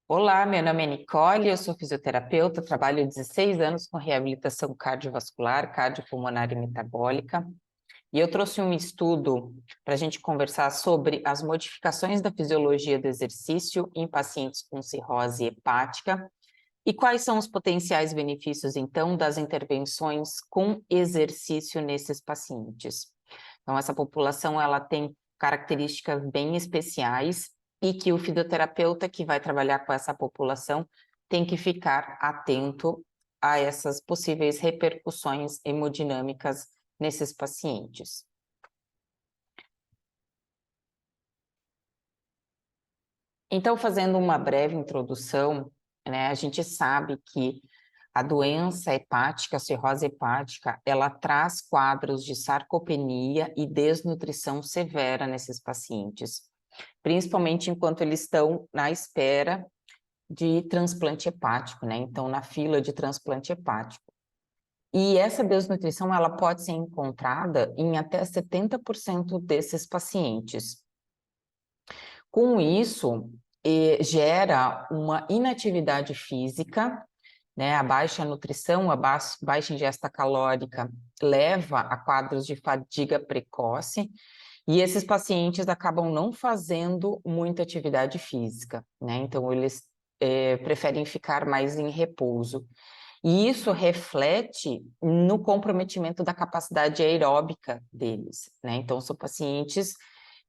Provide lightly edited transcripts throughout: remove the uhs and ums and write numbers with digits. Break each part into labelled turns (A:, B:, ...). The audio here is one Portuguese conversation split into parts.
A: Olá, meu nome é Nicole, eu sou fisioterapeuta, trabalho há 16 anos com reabilitação cardiovascular, cardiopulmonar e metabólica. E eu trouxe um estudo para a gente conversar sobre as modificações da fisiologia do exercício em pacientes com cirrose hepática e quais são os potenciais benefícios, então, das intervenções com exercício nesses pacientes. Então, essa população, ela tem características bem especiais e que o fisioterapeuta que vai trabalhar com essa população tem que ficar atento a essas possíveis repercussões hemodinâmicas nesses pacientes. Então, fazendo uma breve introdução, né, a gente sabe que a doença hepática, a cirrose hepática, ela traz quadros de sarcopenia e desnutrição severa nesses pacientes, principalmente enquanto eles estão na espera de transplante hepático, né? Então, na fila de transplante hepático. E essa desnutrição, ela pode ser encontrada em até 70% desses pacientes. Com isso, gera uma inatividade física, né? A baixa nutrição, a baixa ingesta calórica leva a quadros de fadiga precoce, e esses pacientes acabam não fazendo muita atividade física, né? Então, eles preferem ficar mais em repouso. E isso reflete no comprometimento da capacidade aeróbica deles, né? Então, são pacientes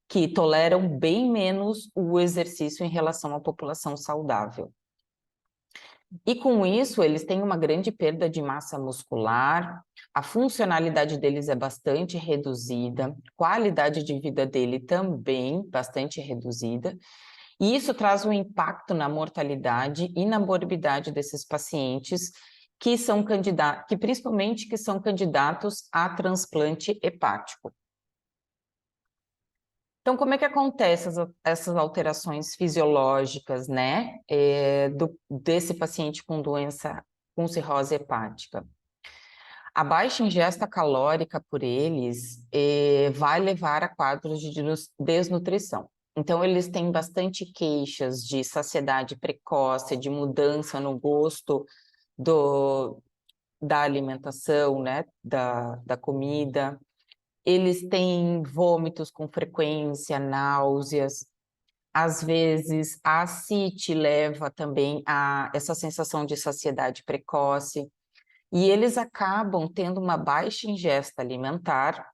A: que toleram bem menos o exercício em relação à população saudável. E com isso, eles têm uma grande perda de massa muscular, a funcionalidade deles é bastante reduzida, qualidade de vida dele também bastante reduzida, e isso traz um impacto na mortalidade e na morbidade desses pacientes que são candidatos, que principalmente que são candidatos a transplante hepático. Então, como é que acontecem essas alterações fisiológicas, né, desse paciente com doença, com cirrose hepática? A baixa ingesta calórica por eles vai levar a quadros de desnutrição. Então, eles têm bastante queixas de saciedade precoce, de mudança no gosto da alimentação, né, da comida. Eles têm vômitos com frequência, náuseas. Às vezes, a ascite leva também a essa sensação de saciedade precoce. E eles acabam tendo uma baixa ingesta alimentar,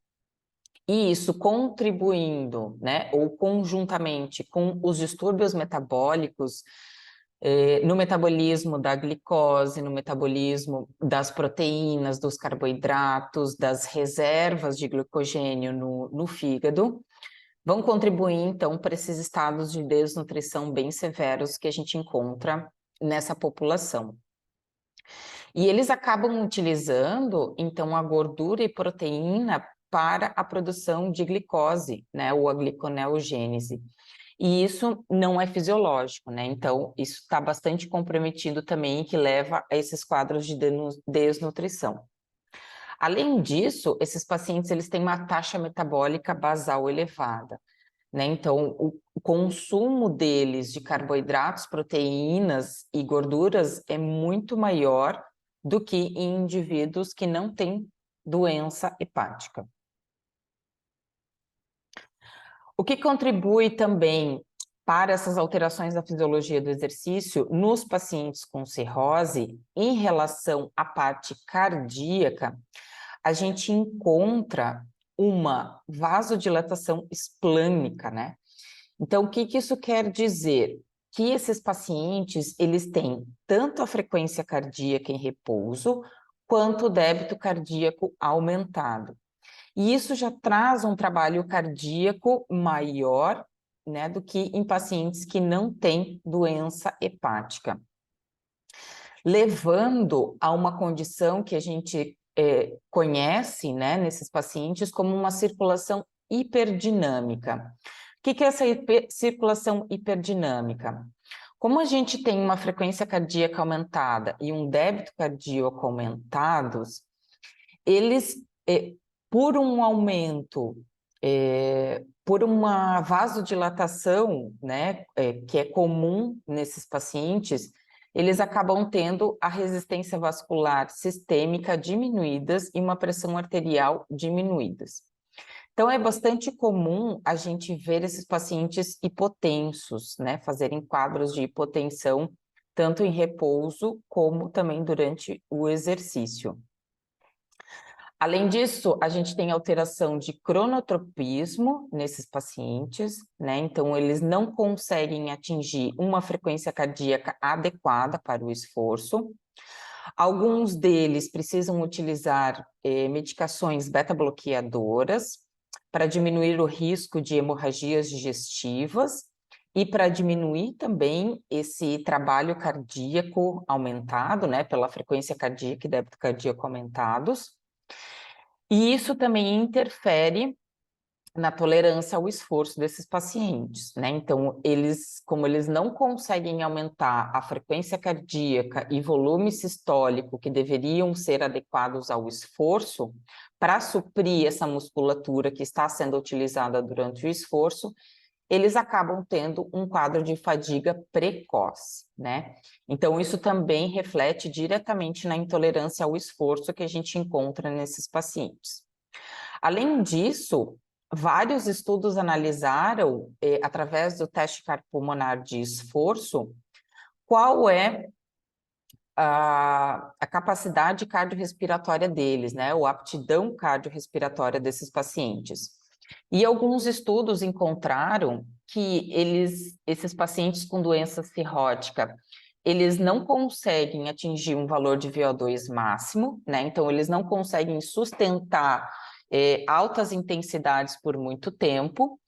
A: e isso contribuindo, né, ou conjuntamente com os distúrbios metabólicos, no metabolismo da glicose, no metabolismo das proteínas, dos carboidratos, das reservas de glicogênio no fígado, vão contribuir, então, para esses estados de desnutrição bem severos que a gente encontra nessa população. E eles acabam utilizando, então, a gordura e proteína para a produção de glicose, né, ou a gliconeogênese. E isso não é fisiológico, né? Então, isso está bastante comprometido também, que leva a esses quadros de desnutrição. Além disso, esses pacientes eles têm uma taxa metabólica basal elevada, né? Então, o consumo deles de carboidratos, proteínas e gorduras é muito maior do que em indivíduos que não têm doença hepática. O que contribui também para essas alterações da fisiologia do exercício nos pacientes com cirrose, em relação à parte cardíaca, a gente encontra uma vasodilatação esplânica, né? Então, o que isso quer dizer? Que esses pacientes, eles têm tanto a frequência cardíaca em repouso, quanto o débito cardíaco aumentado. E isso já traz um trabalho cardíaco maior, né, do que em pacientes que não têm doença hepática, levando a uma condição que a gente conhece, né, nesses pacientes como uma circulação hiperdinâmica. O que é essa circulação hiperdinâmica? Como a gente tem uma frequência cardíaca aumentada e um débito cardíaco aumentados, eles, por um aumento por uma vasodilatação, né, que é comum nesses pacientes, eles acabam tendo a resistência vascular sistêmica diminuídas e uma pressão arterial diminuídas. Então, é bastante comum a gente ver esses pacientes hipotensos, né, fazerem quadros de hipotensão, tanto em repouso como também durante o exercício. Além disso, a gente tem alteração de cronotropismo nesses pacientes, né? Então, eles não conseguem atingir uma frequência cardíaca adequada para o esforço. Alguns deles precisam utilizar medicações beta-bloqueadoras para diminuir o risco de hemorragias digestivas e para diminuir também esse trabalho cardíaco aumentado, né? Pela frequência cardíaca e débito cardíaco aumentados. E isso também interfere na tolerância ao esforço desses pacientes, né? Então, como eles não conseguem aumentar a frequência cardíaca e volume sistólico que deveriam ser adequados ao esforço, para suprir essa musculatura que está sendo utilizada durante o esforço, eles acabam tendo um quadro de fadiga precoce, né? Então, isso também reflete diretamente na intolerância ao esforço que a gente encontra nesses pacientes. Além disso, vários estudos analisaram, através do teste cardiopulmonar de esforço, qual é a capacidade cardiorrespiratória deles, né? Ou a aptidão cardiorrespiratória desses pacientes. E alguns estudos encontraram que esses pacientes com doença cirrótica, eles não conseguem atingir um valor de VO2 máximo, né? Então, eles não conseguem sustentar altas intensidades por muito tempo.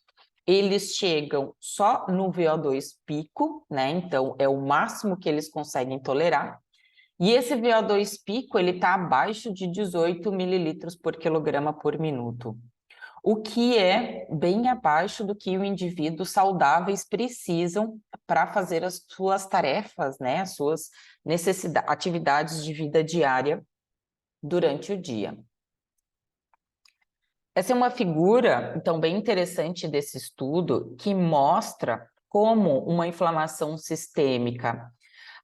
A: Eles chegam só no VO2 pico, né? Então, é o máximo que eles conseguem tolerar. E esse VO2 pico, ele está abaixo de 18 mililitros por quilograma por minuto, o que é bem abaixo do que os indivíduos saudáveis precisam para fazer as suas tarefas, né, as suas atividades de vida diária durante o dia. Essa é uma figura, então, bem interessante desse estudo, que mostra como uma inflamação sistêmica,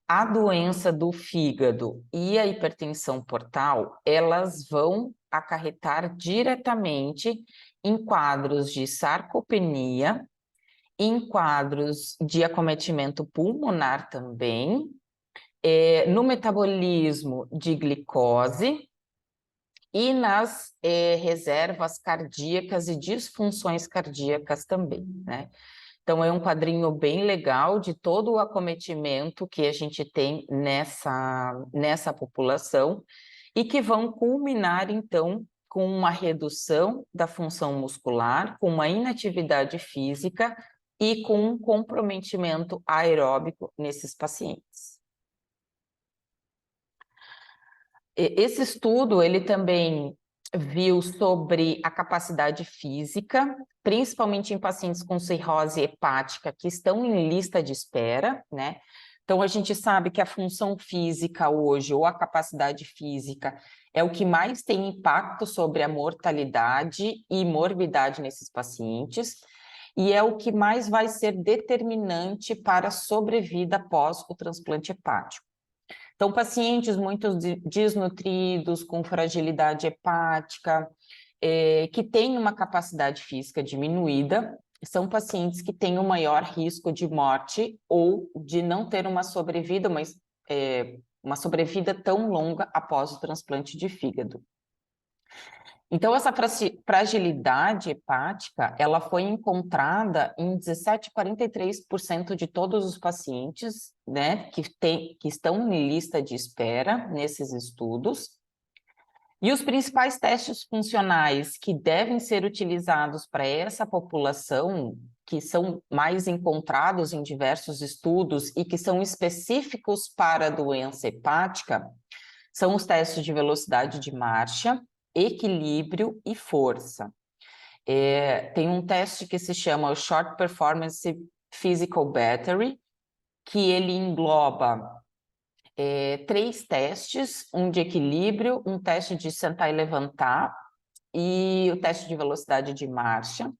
A: a doença do fígado e a hipertensão portal, elas vão acarretar diretamente em quadros de sarcopenia, em quadros de acometimento pulmonar também, no metabolismo de glicose e nas reservas cardíacas e disfunções cardíacas também, né? Então, é um quadrinho bem legal de todo o acometimento que a gente tem nessa população e que vão culminar, então, com uma redução da função muscular, com uma inatividade física e com um comprometimento aeróbico nesses pacientes. Esse estudo, ele também viu sobre a capacidade física, principalmente em pacientes com cirrose hepática que estão em lista de espera, né? Então, a gente sabe que a função física hoje, ou a capacidade física, é o que mais tem impacto sobre a mortalidade e morbidade nesses pacientes, e é o que mais vai ser determinante para a sobrevida após o transplante hepático. Então, pacientes muito desnutridos, com fragilidade hepática, que têm uma capacidade física diminuída, são pacientes que têm um maior risco de morte ou de não ter uma sobrevida, mas uma sobrevida tão longa após o transplante de fígado. Então, essa fragilidade hepática, ela foi encontrada em 17,43% de todos os pacientes, né, que estão em lista de espera nesses estudos. E os principais testes funcionais que devem ser utilizados para essa população, que são mais encontrados em diversos estudos e que são específicos para a doença hepática, são os testes de velocidade de marcha, equilíbrio e força. Tem um teste que se chama o Short Performance Physical Battery, que ele engloba 3 testes, um de equilíbrio, um teste de sentar e levantar e o teste de velocidade de marcha.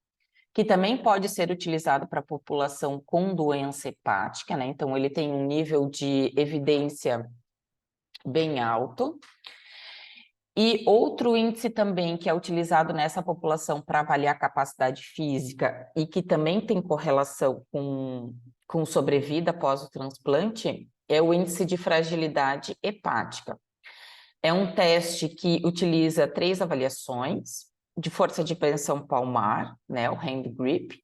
A: que também pode ser utilizado para a população com doença hepática, né? Então, ele tem um nível de evidência bem alto. E outro índice também que é utilizado nessa população para avaliar a capacidade física e que também tem correlação com sobrevida após o transplante é o índice de fragilidade hepática. É um teste que utiliza 3 avaliações de força de pressão palmar, né, o hand grip,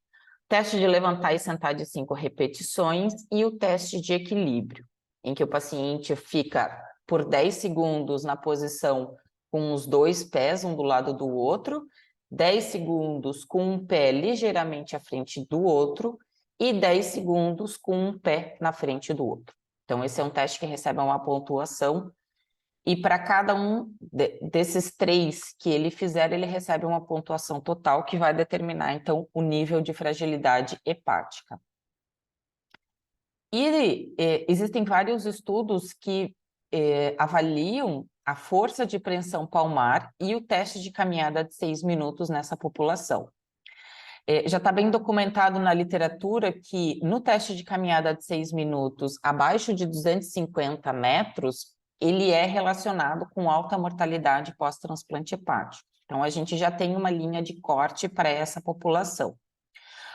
A: teste de levantar e sentar de 5 repetições e o teste de equilíbrio, em que o paciente fica por 10 segundos na posição com os 2 pés, um do lado do outro, 10 segundos com um pé ligeiramente à frente do outro e 10 segundos com um pé na frente do outro. Então, esse é um teste que recebe uma pontuação e para cada um desses 3 que ele fizer, ele recebe uma pontuação total que vai determinar, então, o nível de fragilidade hepática. E existem vários estudos que avaliam a força de pressão palmar e o teste de caminhada de 6 minutos nessa população. Já está bem documentado na literatura que no teste de caminhada de 6 minutos, abaixo de 250 metros, ele é relacionado com alta mortalidade pós-transplante hepático. Então, a gente já tem uma linha de corte para essa população.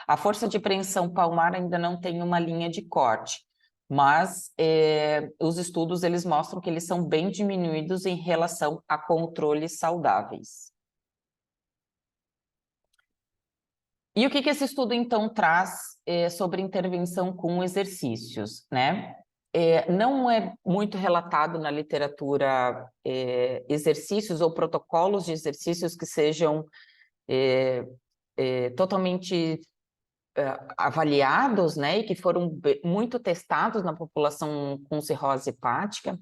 A: A força de preensão palmar ainda não tem uma linha de corte, mas os estudos eles mostram que eles são bem diminuídos em relação a controles saudáveis. E o que esse estudo, então, traz sobre intervenção com exercícios, né? Não é muito relatado na literatura exercícios ou protocolos de exercícios que sejam totalmente avaliados, né, e que foram muito testados na população com cirrose hepática.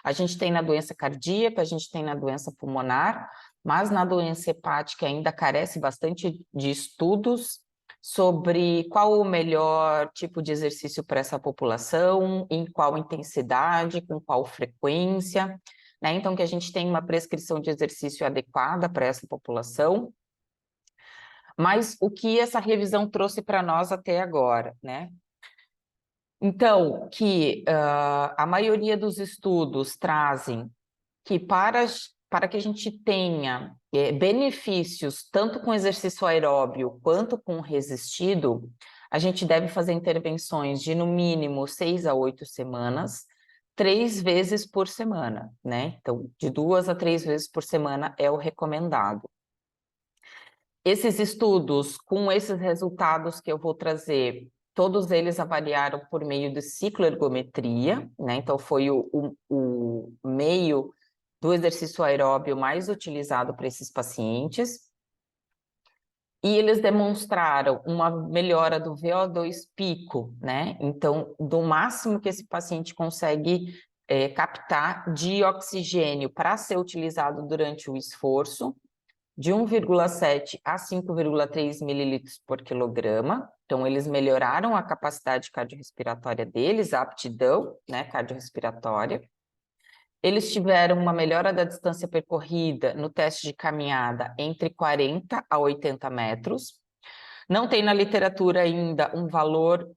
A: A gente tem na doença cardíaca, a gente tem na doença pulmonar, mas na doença hepática ainda carece bastante de estudos sobre qual o melhor tipo de exercício para essa população, em qual intensidade, com qual frequência, né? Então, que a gente tem uma prescrição de exercício adequada para essa população. Mas o que essa revisão trouxe para nós até agora, né? Então, que a maioria dos estudos trazem que para que a gente tenha benefícios tanto com exercício aeróbio quanto com resistido, a gente deve fazer intervenções de no mínimo 6 a 8 semanas, 3 vezes por semana, né? Então, de 2 a 3 vezes por semana é o recomendado. Esses estudos, com esses resultados que eu vou trazer, todos eles avaliaram por meio de cicloergometria, né? Então, foi o meio do exercício aeróbio mais utilizado para esses pacientes. E eles demonstraram uma melhora do VO2 pico, né? Então, do máximo que esse paciente consegue captar de oxigênio para ser utilizado durante o esforço, de 1,7 a 5,3 mililitros por quilograma. Então, eles melhoraram a capacidade cardiorrespiratória deles, a aptidão, né, cardiorrespiratória. Eles tiveram uma melhora da distância percorrida no teste de caminhada entre 40 a 80 metros. Não tem na literatura ainda um valor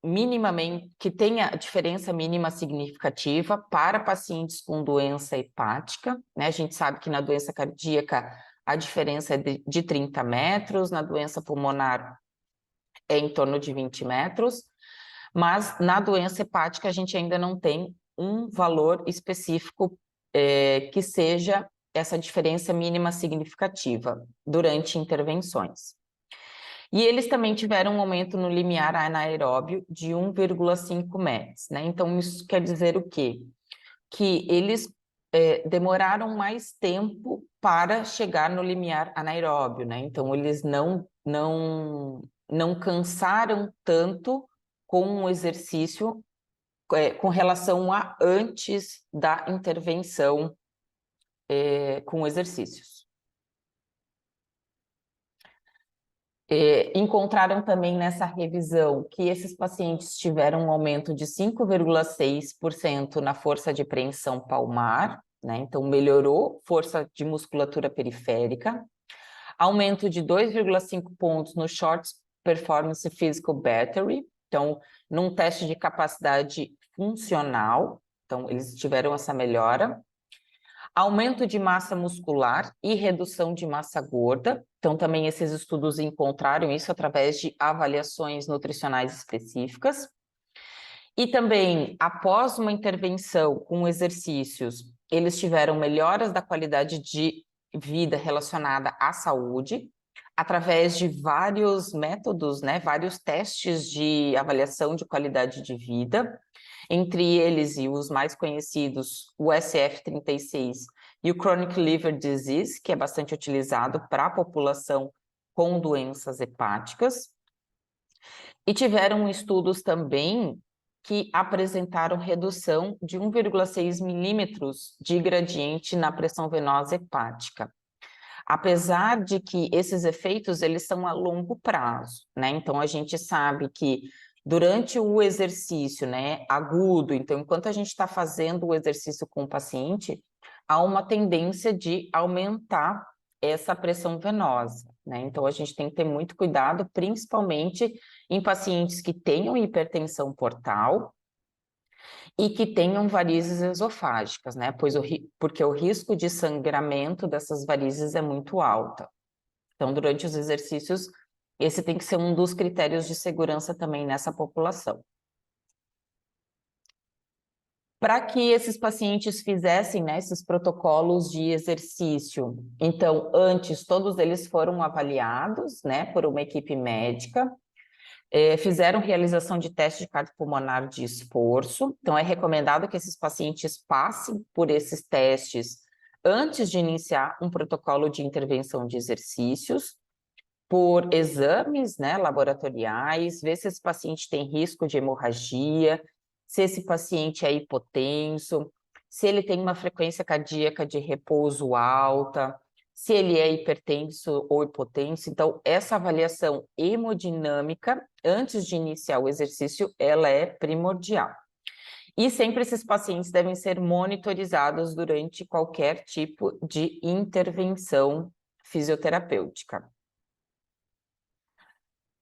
A: minimamente que tenha diferença mínima significativa para pacientes com doença hepática, né? A gente sabe que na doença cardíaca a diferença é de 30 metros, na doença pulmonar é em torno de 20 metros, mas na doença hepática a gente ainda não tem um valor específico que seja essa diferença mínima significativa durante intervenções. E eles também tiveram um aumento no limiar anaeróbio de 1,5 metros, né? Então, isso quer dizer o quê? Que eles demoraram mais tempo para chegar no limiar anaeróbio, né? Então, eles não cansaram tanto com o exercício com relação a antes da intervenção com exercícios. Encontraram também nessa revisão que esses pacientes tiveram um aumento de 5,6% na força de preensão palmar, né? Então melhorou força de musculatura periférica. Aumento de 2,5 pontos no Short Performance Physical Battery, então, num teste de capacidade funcional, então, eles tiveram essa melhora. Aumento de massa muscular e redução de massa gorda, então, também esses estudos encontraram isso através de avaliações nutricionais específicas. E também, após uma intervenção com exercícios, eles tiveram melhoras da qualidade de vida relacionada à saúde, através de vários métodos, né, vários testes de avaliação de qualidade de vida, entre eles e os mais conhecidos, o SF-36 e o Chronic Liver Disease, que é bastante utilizado para a população com doenças hepáticas. E tiveram estudos também que apresentaram redução de 1,6 milímetros de gradiente na pressão venosa hepática. Apesar de que esses efeitos, eles são a longo prazo, né? Então, a gente sabe que durante o exercício, né, agudo, então, enquanto a gente está fazendo o exercício com o paciente, há uma tendência de aumentar essa pressão venosa, né? Então, a gente tem que ter muito cuidado, principalmente em pacientes que tenham hipertensão portal e que tenham varizes esofágicas, né? Porque o risco de sangramento dessas varizes é muito alto. Então, durante os exercícios, esse tem que ser um dos critérios de segurança também nessa população. Para que esses pacientes fizessem, né, esses protocolos de exercício, então, antes, todos eles foram avaliados, né, por uma equipe médica, fizeram realização de teste de cardiopulmonar de esforço, então é recomendado que esses pacientes passem por esses testes antes de iniciar um protocolo de intervenção de exercícios, por exames, né, laboratoriais, ver se esse paciente tem risco de hemorragia, se esse paciente é hipotenso, se ele tem uma frequência cardíaca de repouso alta, se ele é hipertenso ou hipotenso. Então, essa avaliação hemodinâmica, antes de iniciar o exercício, ela é primordial. E sempre esses pacientes devem ser monitorizados durante qualquer tipo de intervenção fisioterapêutica.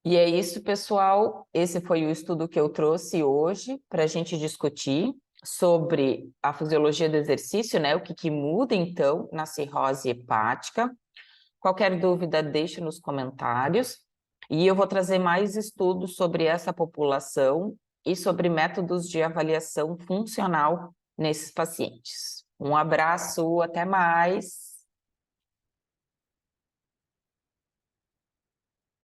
A: E é isso, pessoal. Esse foi o estudo que eu trouxe hoje para a gente discutir sobre a fisiologia do exercício, né? O que muda, então, na cirrose hepática. Qualquer dúvida, deixe nos comentários. E eu vou trazer mais estudos sobre essa população e sobre métodos de avaliação funcional nesses pacientes. Um abraço, até mais!